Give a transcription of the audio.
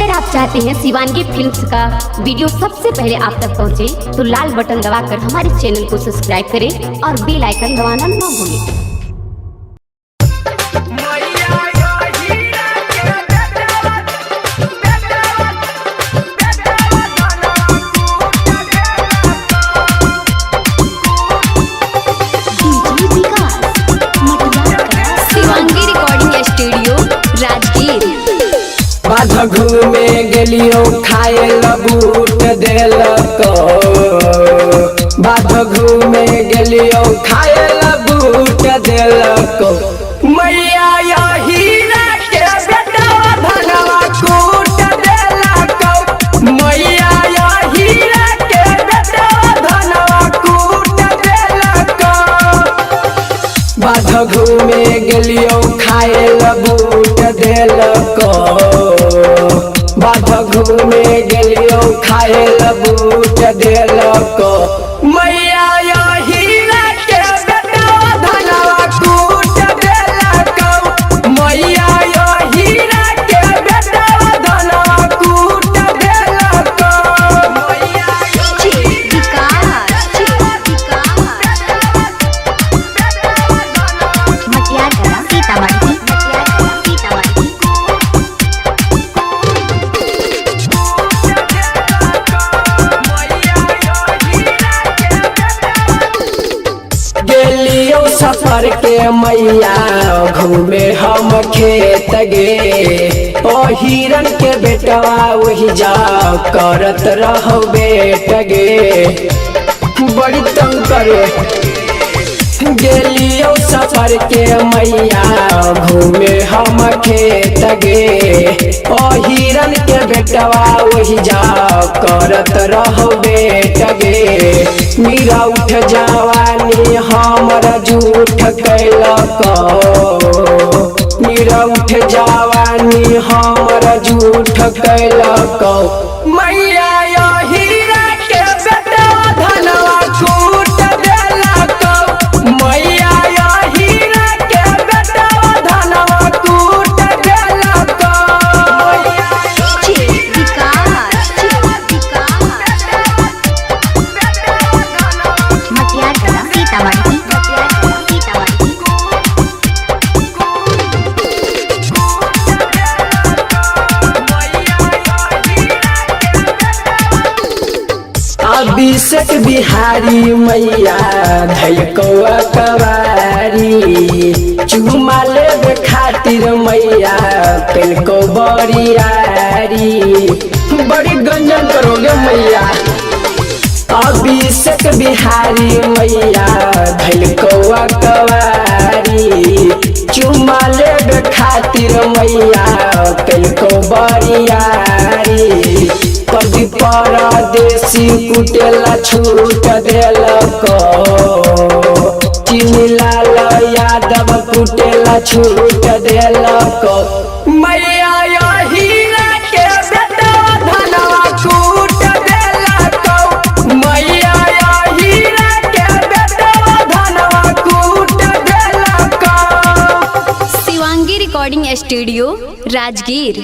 अगर आप चाहते हैं शिवांगी फिल्म्स का वीडियो सबसे पहले आप तक पहुंचे, तो लाल बटन दबाकर हमारे चैनल को सब्सक्राइब करें और बेल आइकन दबाना न भूलें। Shivangi recording studio Rajgir. बाध घूमे गेलियो खाए बूट देलक, बाध घूमे गेलियो खाए बूट देलक। मैया या हीरा के बेटवा धनवा कूट देलक, मैया या हीरा के बेटवा धनवा कूट देलक। बाध घूमे गेलियो खाए बूट देलक, बाध घूमे गेलियो खाए बूट देलक। मैया या हीरा के बेटवा धनवा कूट देलक, मैया या हीरा के बेटवा धनवा कूट देलक। गेलियो सफर के मैया घूमे हम खेत गे, ओ हिरन के बेटवा वही जा करत रहो बेट गे, बड़ी तंग करे। गेलियो सफर के मैया घूमे हम खेत गे, ओ हिरन के बेटवा वही जा करत रहो बेट गे। मीरा उठ जवानी हमर झूठ कैलक, मीरा उठ जवानी हमर झूठ कैलक। मैया या हीरा के बेटवा धनवा कूट देलक, मैया या हीरा के बेटवा धनवा कूट देलक। अभिषेक बिहारी मैया धैकौआ कवारी, चुमा लेबे खातिर मैया पेलको बरियारी, बड़ी गंजन करोगे मैया। अभिषेक बिहारी मैया धैकौआ कवारी, चुमा लेबे खातिर मैया पेलको बरियारी। पदी परदेसी कुटेला छूट देलक, चीनी लाल यादव कुटेला छूट देलक। मैया या हीरा के बेटवा धनवा कूट देलक, मैया या हीरा के बेटवा धनवा कूट देलक। Shivangi recording studio Rajgir.